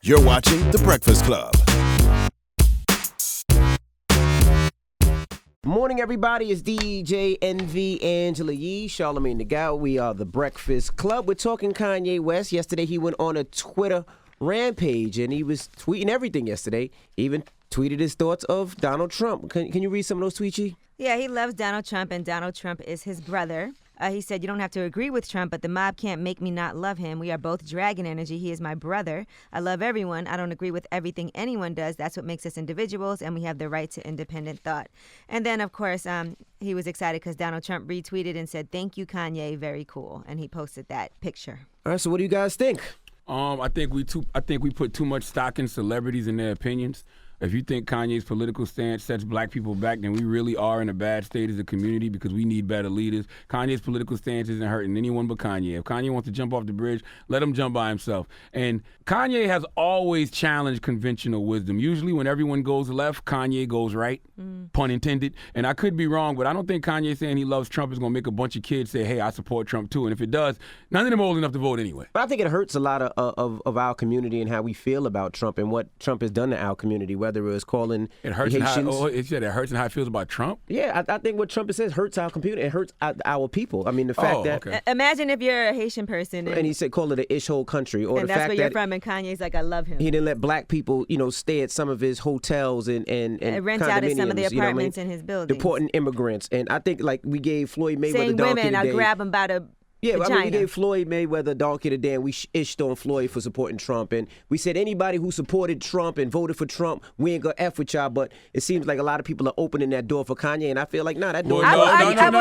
You're watching The Breakfast Club. Morning, everybody. It's DJ NV, Angela Yee, Charlamagne the Guy. We are The Breakfast Club. We're talking Kanye West. Yesterday, he went on a Twitter rampage, and he was tweeting everything yesterday. Even tweeted his thoughts of Donald Trump. Can you read some of those tweets, G? Yeah, he loves Donald Trump, and Donald Trump is his brother. He said, you don't have to agree with Trump, but the mob can't make me not love him. We are both dragon energy. He is my brother. I love everyone. I don't agree with everything anyone does. That's what makes us individuals, and we have the right to independent thought. And then, of course, he was excited because Donald Trump retweeted and said, thank you, Kanye. Very cool. And he posted that picture. All right, so what do you guys think? I think we put too much stock in celebrities and their opinions. If you think Kanye's political stance sets black people back, then we really are in a bad state as a community because we need better leaders. Kanye's political stance isn't hurting anyone but Kanye. If Kanye wants to jump off the bridge, let him jump by himself. And Kanye has always challenged conventional wisdom. Usually when everyone goes left, Kanye goes right, pun intended. And I could be wrong, but I don't think Kanye saying he loves Trump is going to make a bunch of kids say, hey, I support Trump too. And if it does, none of them are old enough to vote anyway. But I think it hurts a lot of our community and how we feel about Trump and what Trump has done to our community, whether it was calling it hurts the Haitians. It hurts and how it feels about Trump? Yeah, I think what Trump says hurts our community. It hurts our people. I mean, the fact that... Okay. Imagine if you're a Haitian person. And he said, call it an ish-hole country. Or and the that's fact where you're that from, and Kanye's like, I love him. He didn't let black people, stay at some of his hotels and rent out at some of the apartments in his buildings. Deporting immigrants. And I think, like, we gave Floyd Mayweather saying donkey women, today. I grab him by the Yeah, vagina. we gave Floyd Mayweather donkey today, and we ished on Floyd for supporting Trump. And we said anybody who supported Trump and voted for Trump, we ain't gonna F with y'all. But it seems like a lot of people are opening that door for Kanye, and I feel like, that door.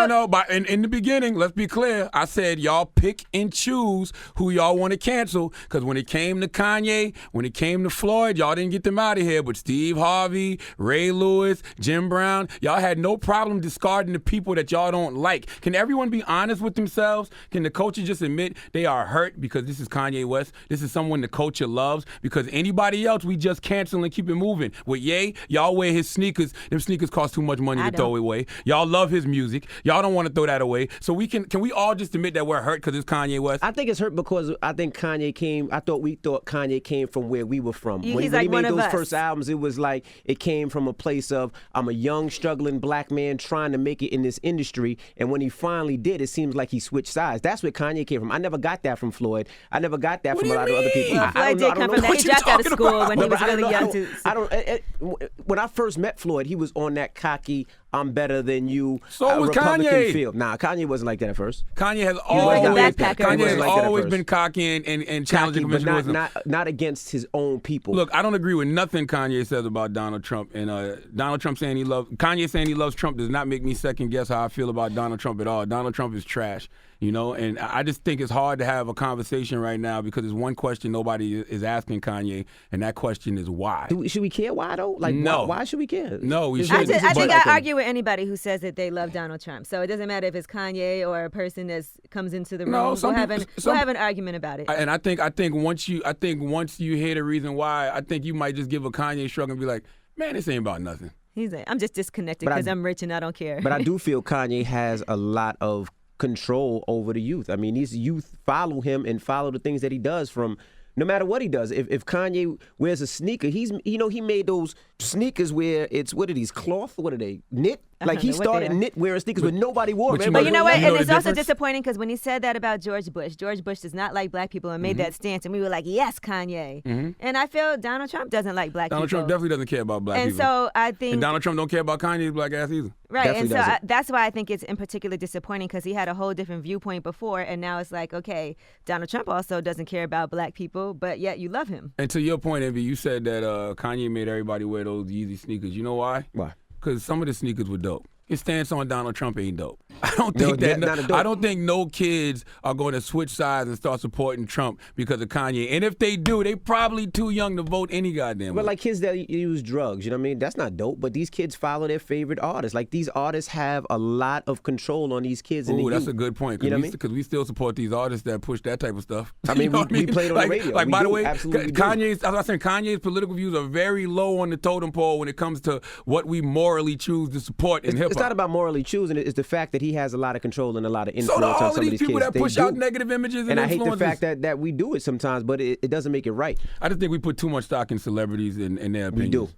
No. But in the beginning, let's be clear. I said y'all pick and choose who y'all want to cancel. Because when it came to Kanye, when it came to Floyd, y'all didn't get them out of here. But Steve Harvey, Ray Lewis, Jim Brown, y'all had no problem discarding the people that y'all don't like. Can everyone be honest with themselves? Can the culture just admit they are hurt because this is Kanye West? This is someone the culture loves? Because anybody else, we just cancel and keep it moving. With Ye, y'all wear his sneakers. Them sneakers cost too much money to throw away. Y'all love his music. Y'all don't want to throw that away. So can we all just admit that we're hurt because it's Kanye West? I think it's hurt because I think we thought Kanye came from where we were from. When he like made those us. first albums, it was like it came from a place of, I'm a young, struggling black man trying to make it in this industry. And when he finally did, it seems like he switched sides. That's where Kanye came from. I never got that from Floyd. I never got that from a lot of other people. Floyd did come from that. He dropped out of school when he was really young. When I first met Floyd, he was on that cocky, I'm better than you. So was Republican Kanye. Field. Nah, Kanye wasn't like that at first. Kanye has Kanye always been cocky and challenging conventional wisdom. Not against his own people. Look, I don't agree with nothing Kanye says about Donald Trump. And Donald Trump saying Kanye saying he loves Trump does not make me second guess how I feel about Donald Trump at all. Donald Trump is trash. And I just think it's hard to have a conversation right now because there's one question nobody is asking Kanye, and that question is why. Should we care why, though? Like, no. Why should we care? No, we shouldn't. I think I argue with anybody who says that they love Donald Trump. So it doesn't matter if it's Kanye or a person that comes into the room. We'll have an argument about it. And I think once you hear the reason why, I think you might just give a Kanye shrug and be like, man, this ain't about nothing. He's like, I'm just disconnected because I'm rich and I don't care. But I do feel Kanye has a lot of control over the youth. I mean, these youth follow him and follow the things that he does from no matter what he does. If Kanye wears a sneaker, he made those sneakers where it's, what are these, cloth? What are they, knit? Like he started knit wearing sneakers when nobody wore them. But you know what? And it's also disappointing because when he said that about George Bush does not like black people and made that stance. And we were like, yes, Kanye. And I feel Donald Trump doesn't like black people. Donald Trump definitely doesn't care about black people. And so I think... And Donald Trump don't care about Kanye's black ass either. Right. Definitely and so doesn't. that's why I think it's in particular disappointing because he had a whole different viewpoint before. And now it's like, okay, Donald Trump also doesn't care about black people, but yet you love him. And to your point, Envy, you said that Kanye made everybody wear those Yeezy sneakers. You know why? Why? Because some of the sneakers were dope. His stance on Donald Trump ain't dope. I don't think no kids are going to switch sides and start supporting Trump because of Kanye. And if they do, they probably too young to vote any goddamn way. But like kids that use drugs, you know what I mean? That's not dope. But these kids follow their favorite artists. Like these artists have a lot of control on these kids. Ooh, that's a good point. Because we still support these artists that push that type of stuff. I mean, we played on the radio. Like, by the way, Kanye's political views are very low on the totem pole when it comes to what we morally choose to support in hip hop. It's not about morally choosing. It's the fact that he has a lot of control and a lot of influence So on all some of of these these people kids. that push out negative images and I hate the influences. fact that we do it sometimes, but it doesn't make it right. I just think we put too much stock in celebrities and their opinions. We do.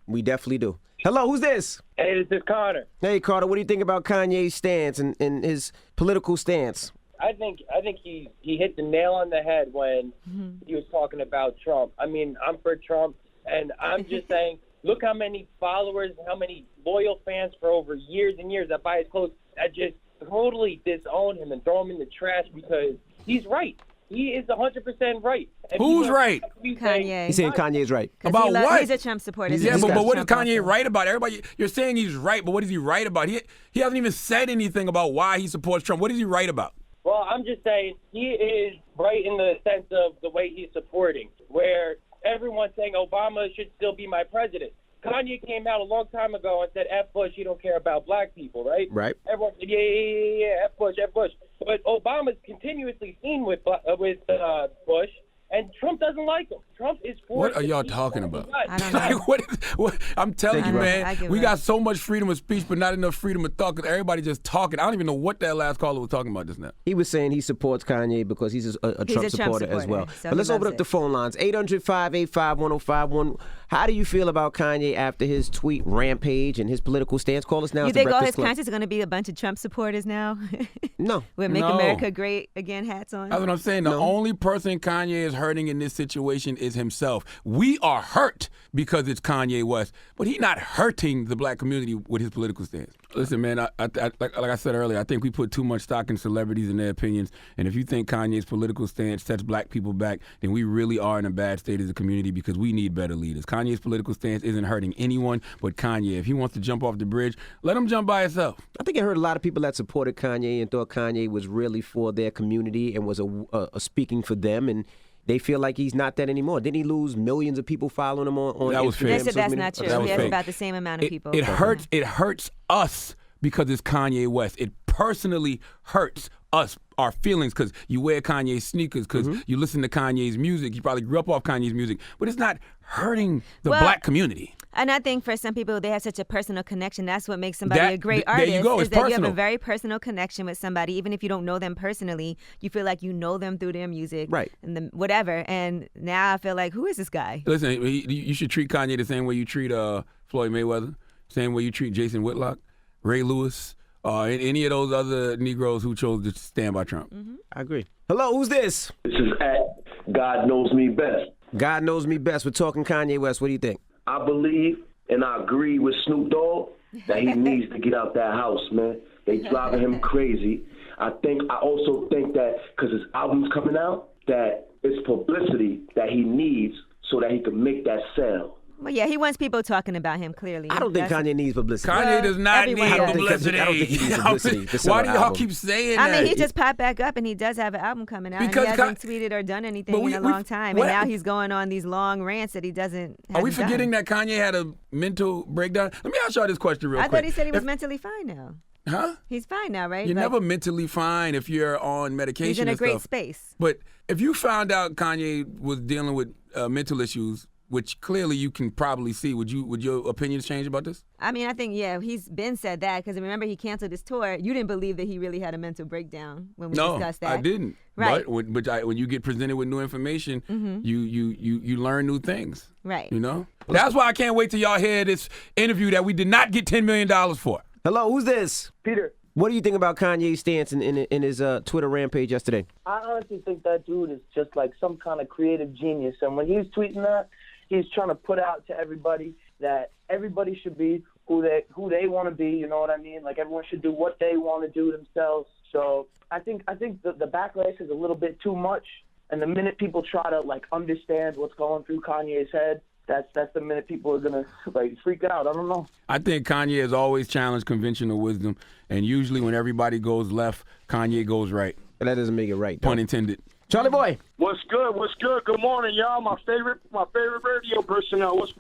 We definitely do. Hello, who's this? Hey, this is Connor. Hey, Carter, what do you think about Kanye's stance and his political stance? I think he hit the nail on the head when he was talking about Trump. I mean, I'm for Trump, and I'm just saying, look how many followers, how many loyal fans for over years and years that buy his clothes that just totally disown him and throw him in the trash because he's right. He is 100% right. And Who's right? Kanye. He's saying Kanye's right. About what? He's a Trump supporter. Yeah, He's but got what is Trump Kanye also. right about? Everybody, you're saying he's right, but what is he right about? He hasn't even said anything about why he supports Trump. What is he right about? Well, I'm just saying he is right in the sense of the way he's supporting, where everyone's saying Obama should still be my president. Kanye came out a long time ago and said, F Bush, you don't care about black people, right? Right. Everyone said, yeah, F Bush, F Bush. But Obama's continuously seen with Bush, and Trump doesn't like him. Trump is for. What are y'all talking about? I don't know. What I'm telling Thank you, you, bro. I man, give we it got up. so much freedom of speech, but not enough freedom of thought because everybody just talking. I don't even know what that last caller was talking about just now. He was saying he supports Kanye because he's a Trump supporter as well. so But let's he open loves up the it. phone lines. 800-585-1051. How do you feel about Kanye after his tweet rampage and his political stance? Call us now. You It's the think all Breakfast his Club. concerts are going to be a bunch of Trump supporters now? No. With Make No. America Great Again hats on? That's what I'm saying. The only person Kanye is hurting in this situation is himself. We are hurt because it's Kanye West, but he's not hurting the black community with his political stance. Listen, man, like I said earlier, I think we put too much stock in celebrities and their opinions. And if you think Kanye's political stance sets black people back, then we really are in a bad state as a community because we need better leaders. Kanye's political stance isn't hurting anyone but Kanye. If he wants to jump off the bridge, let him jump by himself. I think I heard a lot of people that supported Kanye and thought Kanye was really for their community and was a speaking for them, and they feel like he's not that anymore. Didn't he lose millions of people following him on That was Instagram? fake. They social said that's media? not true. That was He has fake. about the same amount of people. It hurts us because it's Kanye West. It personally hurts us, our feelings, because you wear Kanye's sneakers, because you listen to Kanye's music. You probably grew up off Kanye's music, but it's not hurting the Well, black community. And I think for some people, they have such a personal connection. That's what makes somebody That- a great there artist. you go. Is It's that you have personal. a very personal connection with somebody, even if you don't know them personally. You feel like you know them through their music, Right. And whatever. And now I feel like, who is this guy? Listen, you should treat Kanye the same way you treat Floyd Mayweather, same way you treat Jason Whitlock, Ray Lewis, any of those other Negroes who chose to stand by Trump. I agree. Hello, who's this? This is at God Knows Me Best. God knows me best. We're talking Kanye West. What do you think? I believe and I agree with Snoop Dogg that he needs to get out that house, man. They driving him crazy. I also think that because his album's coming out, that it's publicity that he needs so that he can make that sale. Well, yeah, he wants people talking about him, clearly. I don't think That's- Kanye needs publicity. Kanye does not everyone need does. publicity. I don't think he needs publicity to sell Why an do y'all album. keep saying I that? mean, he just popped back up, and he does have an album coming out. Because he hasn't tweeted or done anything But in we- a we- long time, what- and now he's going on these long rants that he doesn't. Are we hasn't forgetting done. that Kanye had a mental breakdown? Let me ask y'all this question real I quick. thought he said he was If- mentally fine now. Huh? He's fine now, right? You're Like, never mentally fine if you're on medication he's in a and great stuff. space. But if you found out Kanye was dealing with mental issues, which clearly you can probably see, would your opinions change about this? I mean, I think, yeah, he's been said that because remember he canceled his tour. You didn't believe that he really had a mental breakdown when we No, discussed that. I didn't. Right. But when you get presented with new information, you learn new things. Right. You know? That's why I can't wait till y'all hear this interview that we did not get $10 million for. Hello, who's this? Peter, What do you think about Kanye's stance in his Twitter rampage yesterday? I honestly think that dude is just like some kind of creative genius. And when he's tweeting that, he's trying to put out to everybody that everybody should be who they want to be. You know what I mean? Like everyone should do what they want to do themselves. So I think the backlash is a little bit too much. And the minute people try to like understand what's going through Kanye's head, that's the minute people are gonna like freak out. I don't know. I think Kanye has always challenged conventional wisdom, and usually when everybody goes left, Kanye goes right. But that doesn't make it right. though. Pun intended. Charlie Boy. What's good? What's good? Good morning, y'all. My favorite radio personnel. What's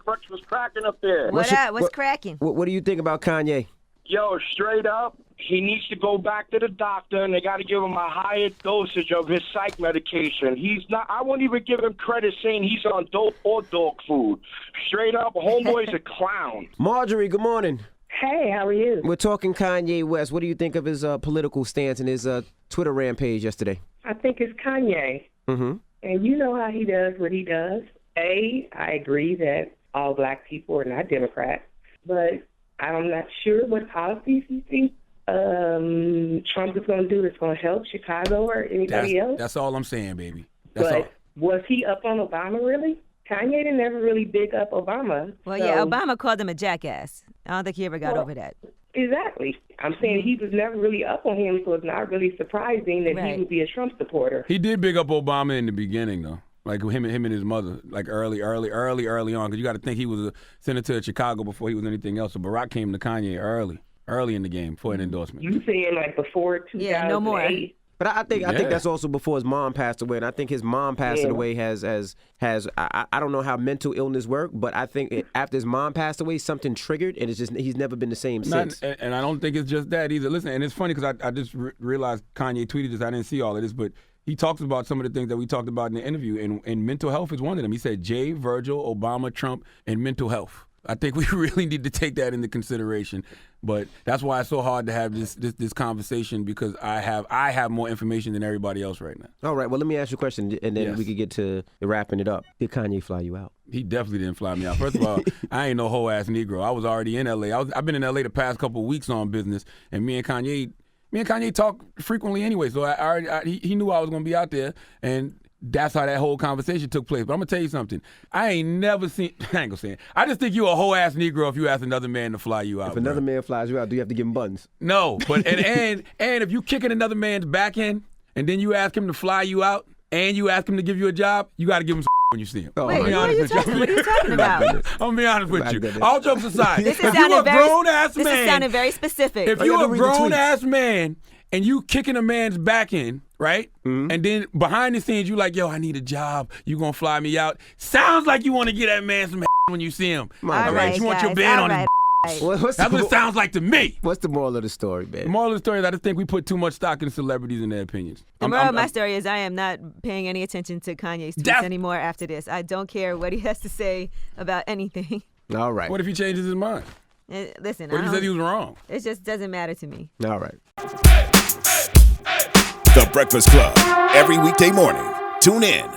cracking up there? What up? What's cracking? What do you think about Kanye? Yo, straight up, he needs to go back to the doctor, and they got to give him a higher dosage of his psych medication. He's not. I won't even give him credit saying he's on dope or dog food. Straight up, homeboy's a clown. Marjorie, good morning. Hey, how are you? We're talking Kanye West. What do you think of his political stance and his Twitter rampage yesterday? I think it's Kanye. Mm-hmm. And you know how he does what he does. I agree that all black people are not Democrats, but I'm not sure what policies you think Trump is going to do that's going to help Chicago or anybody else. That's all I'm saying, baby. That's all. Was he up on Obama, really? Kanye didn't never really big up Obama. Well, so. yeah, Obama called him a jackass. I don't think he ever got over that. Exactly. I'm saying he was never really up on him, so it's not really surprising that he would be a Trump supporter. He did big up Obama in the beginning, though. Like him and his mother, like early on. Because you got to think he was a senator of Chicago before he was anything else. So Barack came to Kanye early in the game for an endorsement. You saying like before 2008? Yeah, no more. But I think that's also before his mom passed away, and I think his mom passing away has I don't know how mental illness work, but I think after his mom passed away, something triggered, and it's just he's never been the same since. And I don't think it's just that either. Listen, and it's funny because I just realized Kanye tweeted this. I didn't see all of this, but he talks about some of the things that we talked about in the interview, and mental health is one of them. He said Jay, Virgil, Obama, Trump, and mental health. I think we really need to take that into consideration, but that's why it's so hard to have this conversation because I have more information than everybody else right now. All right, well, let me ask you a question, and then we could get to wrapping it up. Did Kanye fly you out? He definitely didn't fly me out. First of all, I ain't no whole ass Negro. I was already in L.A. I've been in L.A. the past couple of weeks on business, and me and Kanye talk frequently anyway, so he knew I was going to be out there, and that's how that whole conversation took place. But I'm going to tell you something. I ain't never seen, I ain't going to say it. I just think you a whole ass Negro if you ask another man to fly you out. If another man flies you out, do you have to give him buns? No, but and if you kicking another man's back end and then you ask him to fly you out and you ask him to give you a job, you got to give him some when you see him. Wait, what are you talking about? I'm going to be honest with you. All jokes aside, This if you're a grown-ass man. This is sounding very specific. If you're a grown-ass man and you kicking a man's back end, right? Mm-hmm. And then behind the scenes, you like, yo, I need a job. You gonna fly me out? Sounds like you want to get that man some when you see him. All right, you want guys, your bed on his. That's what it sounds like to me. What's the moral of the story, man? The moral of the story is I just think we put too much stock in celebrities and their opinions. The moral of my story is I am not paying any attention to Kanye's tweets anymore after this. I don't care what he has to say about anything. All right. What if he changes his mind? Listen, what if he said he was wrong? It just doesn't matter to me. All right. The Breakfast Club. Every weekday morning. Tune in.